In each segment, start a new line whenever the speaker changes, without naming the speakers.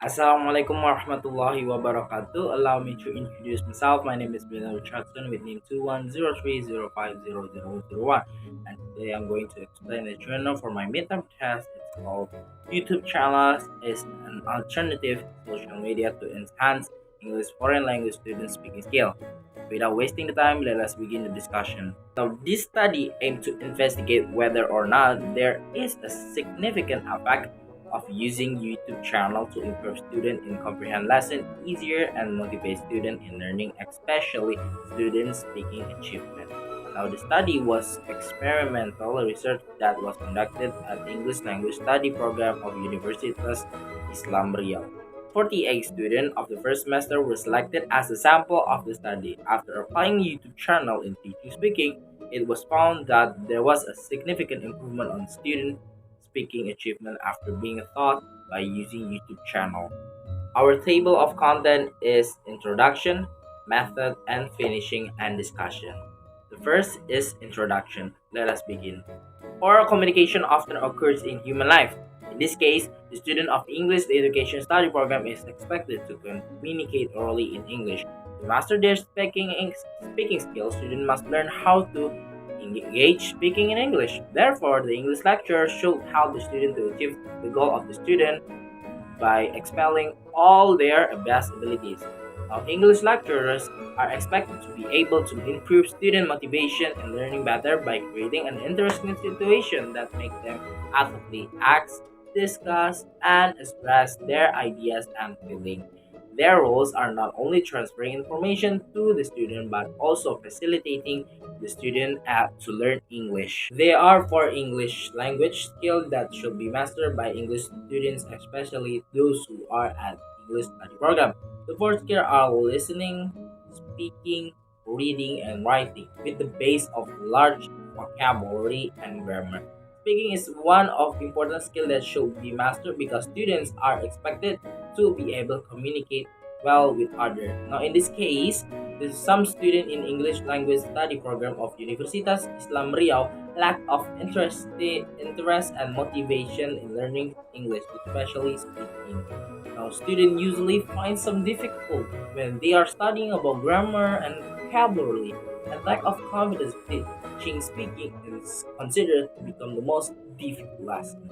Assalamualaikum warahmatullahi wabarakatuh. Allow me to introduce myself. My name is Richardson with name 21030500001. And today I'm going to explain the journal for my midterm test. It's called YouTube channels is an alternative social media to enhance English foreign language student speaking skill. Without wasting the time, let us begin the discussion. Now, this study aimed to investigate whether or not there is a significant effect of using YouTube channel to improve student in comprehend lesson easier and motivate student in learning, especially students speaking achievement. Now, the study was experimental research that was conducted at the English Language Study Program of Universitas Islam Riau. 48 students of the first semester were selected as a sample of the study. After applying YouTube channel in teaching speaking, it was found that there was a significant improvement on student speaking achievement after being taught by using YouTube channel. Our table of content is introduction, method, and finishing and discussion. The first is introduction. Let us begin. Oral communication often occurs in human life. In this case, the student of English Education Study Program is expected to communicate orally in English. To master their speaking skills, students must learn how to engage speaking in English. Therefore, the English lecturer should help the student to achieve the goal of the student by expelling all their best abilities. Now, English lecturers are expected to be able to improve student motivation and learning better by creating an interesting situation that makes them actively ask, discuss, and express their ideas and feelings. Their roles are not only transferring information to the student but also facilitating the student to learn English. They are for English language skills that should be mastered by English students, especially those who are at English study program. The four skills are listening, speaking, reading, and writing, with the base of large vocabulary and grammar. Speaking is one of important skill that should be mastered because students are expected to be able to communicate well with others. Now, in this case, some student in English language study program of Universitas Islam Riau lack of interest and motivation in learning English, especially speaking. Now, students usually find some difficult when they are studying about grammar and vocabulary. And lack of confidence teaching speaking is considered to become the most difficult lesson.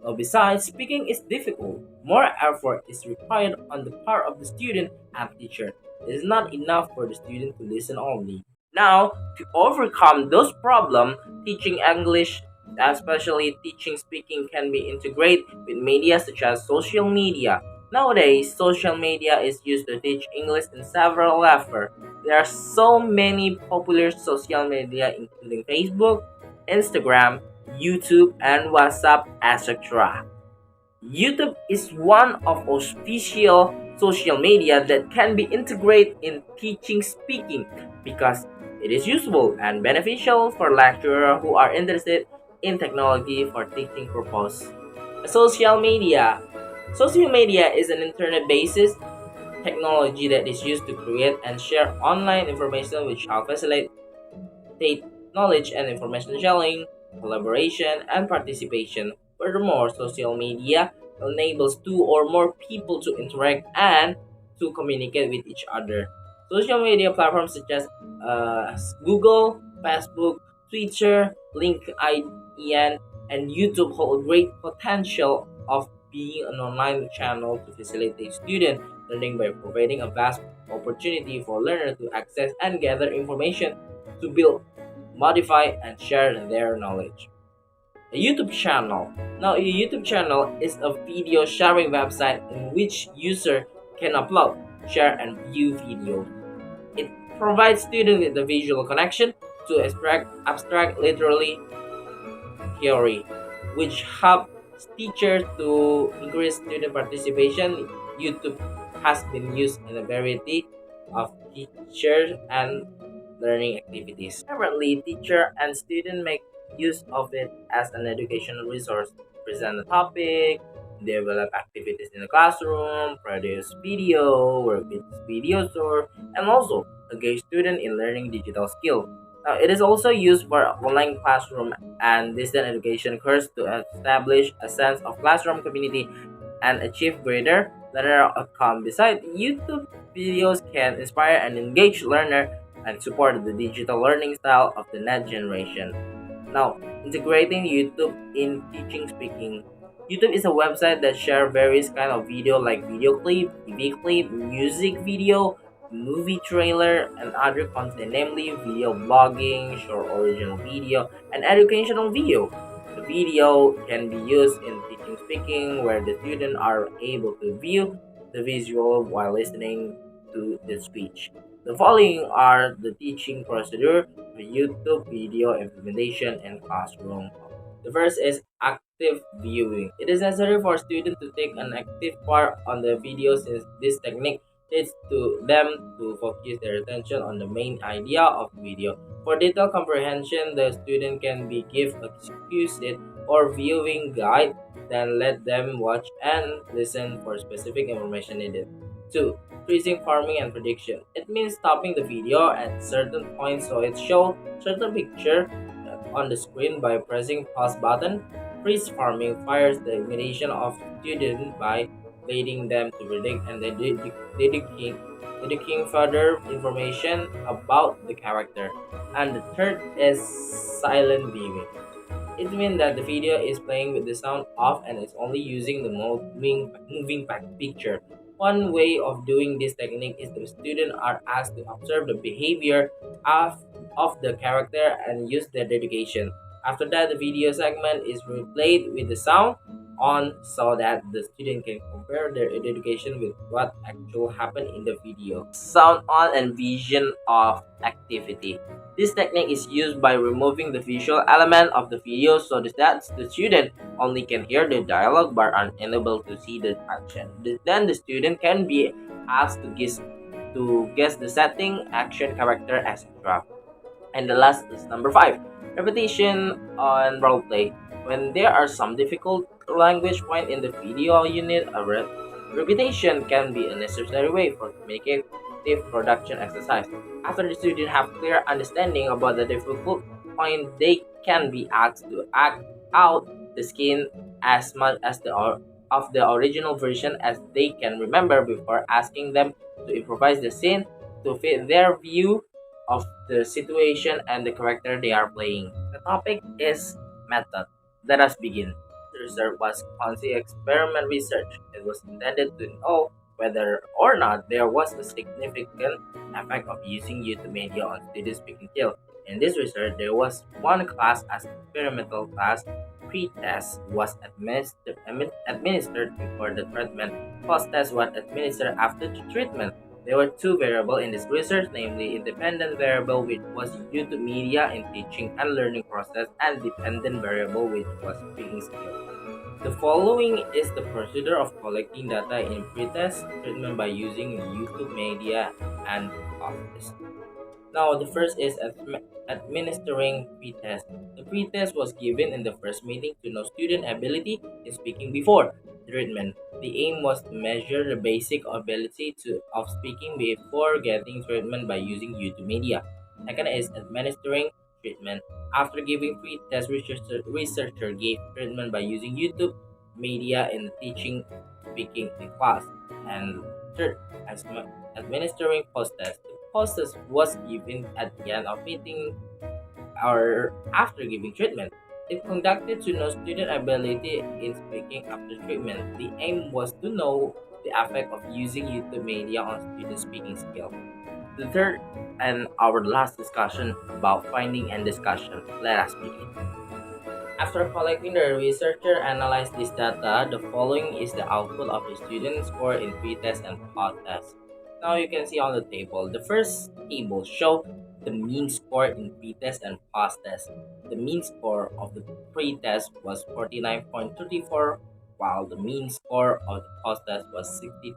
Now, besides, speaking is difficult. More effort is required on the part of the student and teacher. It is not enough for the student to listen only. Now, to overcome those problems, teaching English, especially teaching speaking, can be integrated with media such as social media. Nowadays, social media is used to teach English in several levels. There are so many popular social media including Facebook, Instagram, YouTube, and WhatsApp, etc. YouTube is one of official social media that can be integrated in teaching speaking because it is useful and beneficial for lecturers who are interested in technology for teaching purpose. Social media. Social media is an internet-based technology that is used to create and share online information which help facilitate knowledge and information sharing, collaboration, and participation. Furthermore, social media enables two or more people to interact and to communicate with each other. Social media platforms such as Google, Facebook, Twitter, LinkedIn, and YouTube hold great potential of being an online channel to facilitate student learning by providing a vast opportunity for learners to access and gather information to build, modify, and share their knowledge. A YouTube channel. Now, a YouTube channel is a video sharing website in which user can upload, share, and view videos. It provides students with a visual connection to abstract literary theory, which helps teachers to increase student participation. YouTube has been used in a variety of teachers and learning activities. Currently, teacher and student make use of it as an educational resource, present a topic, develop activities in the classroom, produce video, work with video source, and also engage student in learning digital skills. Now, it is also used for online classroom and distant education course to establish a sense of classroom community and achieve greater learner outcome. Besides, YouTube videos can inspire and engage learner and support the digital learning style of the next generation. Now, integrating YouTube in teaching speaking. YouTube is a website that shares various kind of video like video clip, TV clip, music video, movie trailer, and other content, namely video blogging, short original video, and educational video. The video can be used in teaching speaking, where the students are able to view the visual while listening to the speech. The following are the teaching procedure for YouTube video implementation in classroom. The first is active viewing. It is necessary for students to take an active part on the video since this technique leads to them to focus their attention on the main idea of video. For detailed comprehension, the student can be given a cue sheet or viewing guide, then let them watch and listen for specific information needed. 2. Freezing farming and prediction. It means stopping the video at certain points so it shows certain picture on the screen by pressing pause button. Freeze farming fires the imagination of students by leading them to predict and deducing further information about the character. And the third is silent viewing. It means that the video is playing with the sound off and is only using the moving back picture. One way of doing this technique is the students are asked to observe the behavior of the character and use their dedication. After that, the video segment is replayed with the sound on so that the student can compare their dedication with what actually happened in the video. Sound on and vision of activity. This technique is used by removing the visual element of the video so that the student only can hear the dialogue but are unable to see the action. Then the student can be asked to guess the setting, action, character, etc. And the last is number 5, repetition on roleplay. When there are some difficult language point in the video, you need a repetition can be a necessary way for communicative production exercise. After the student have clear understanding about the difficult point, they can be asked to act out the skin as much as of the original version as they can remember before asking them to improvise the scene to fit their view of the situation and the character they are playing. The topic is method. Let us begin. The research was quantitative experiment research. It was intended to know whether or not there was a significant effect of using YouTube media on student speaking skill. In this research, there was one class as experimental class. Pre-test was administered before the treatment. Post-test was administered after the treatment. There were two variables in this research, namely independent variable which was YouTube media in teaching and learning process and dependent variable which was speaking skill. The following is the procedure of collecting data in pre-test treatment by using YouTube media and post-test. Now, the first is administering pre-test. The pre-test was given in the first meeting to know student ability in speaking before treatment. The aim was to measure the basic ability of speaking before getting treatment by using YouTube media. Second is administering treatment. After giving pre-test, researcher gave treatment by using YouTube media in teaching speaking in class. And third, administering post-test. The post-test was given at the end of meeting or after giving treatment. It conducted to know student ability in speaking after treatment. The aim was to know the effect of using YouTube media on student speaking skill. The third and our last discussion about finding and discussion. Let us begin. After collecting, the researcher analyzed this data. The following is the output of the student score in pre-test and post-test. Now you can see on the table. The first table shows the mean score in pre-test and post-test. The mean score of the pre-test was 49.34, while the mean score of the post-test was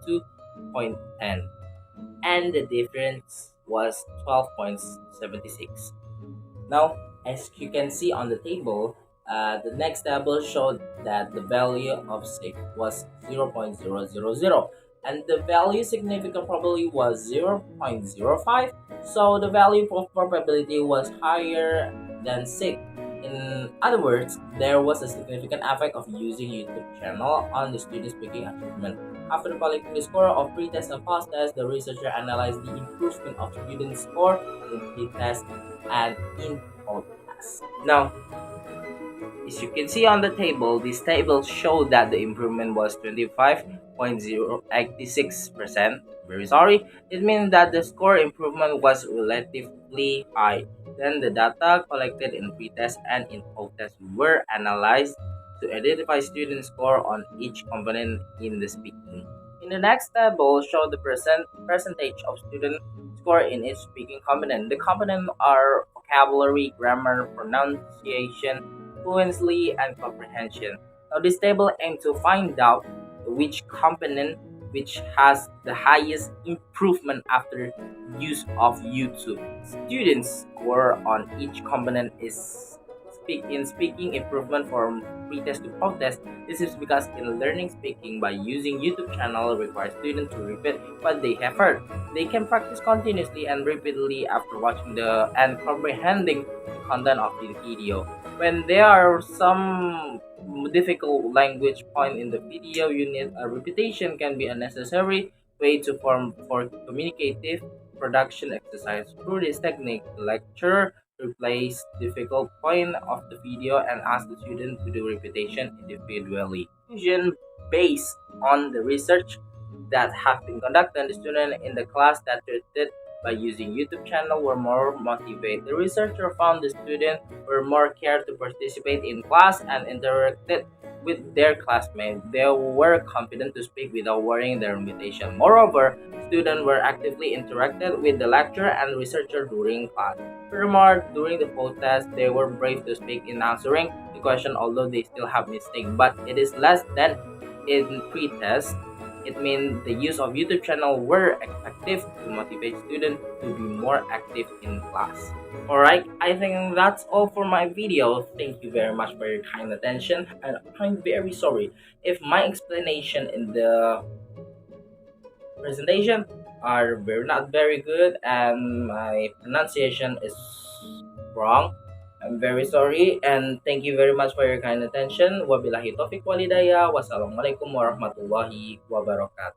62.10, and the difference was 12.76. Now, as you can see on the table, the next table showed that the value of 6 was 0.000 and the value significant probability was 0.05, so the value of probability was higher than 6. In other words, there was a significant effect of using YouTube channel on the student speaking achievement. After collecting the score of pre-test and post-test, the researcher analyzed the improvement of student score in pre-test and in post-test. Now, as you can see on the table, this table showed that the improvement was 25.086%. Very sorry. It means that the score improvement was relatively high. Then the data collected in pretest and in post-test were analyzed to identify student score on each component in the speaking. In the next table, show the percentage of student score in each speaking component. The components are vocabulary, grammar, pronunciation, fluency, and comprehension. Now, this table aims to find out which component which has the highest improvement after use of YouTube. Students' score on each component is speaking improvement from pre-test to post-test. This is because in learning speaking by using YouTube channel requires students to repeat what they have heard. They can practice continuously and repeatedly after watching the and comprehending the content of the video. When there are some difficult language point in the video, you need a repetition can be a necessary way to form for communicative production exercise. Through this technique, the lecturer replace difficult point of the video and ask the student to do repetition individually. Conclusion based on the research that have been conducted, the students in the class that treated by using YouTube channel were more motivated. The researcher found the students were more care to participate in class and interacted with their classmates. They were confident to speak without worrying their reputation. Moreover, students were actively interacted with the lecturer and researcher during class. Furthermore, during the post test, they were brave to speak in answering the question, although they still have mistakes. But it is less than in pre-test. It means the use of YouTube channel were effective to motivate students to be more active in class. Alright, I think that's all for my video. Thank you very much for your kind attention, and I'm very sorry if my explanation in the presentation are not very good and my pronunciation is wrong. I'm very sorry and thank you very much for your kind attention. Wabillahi taufiq walidaya. Wassalamualaikum warahmatullahi wabarakatuh.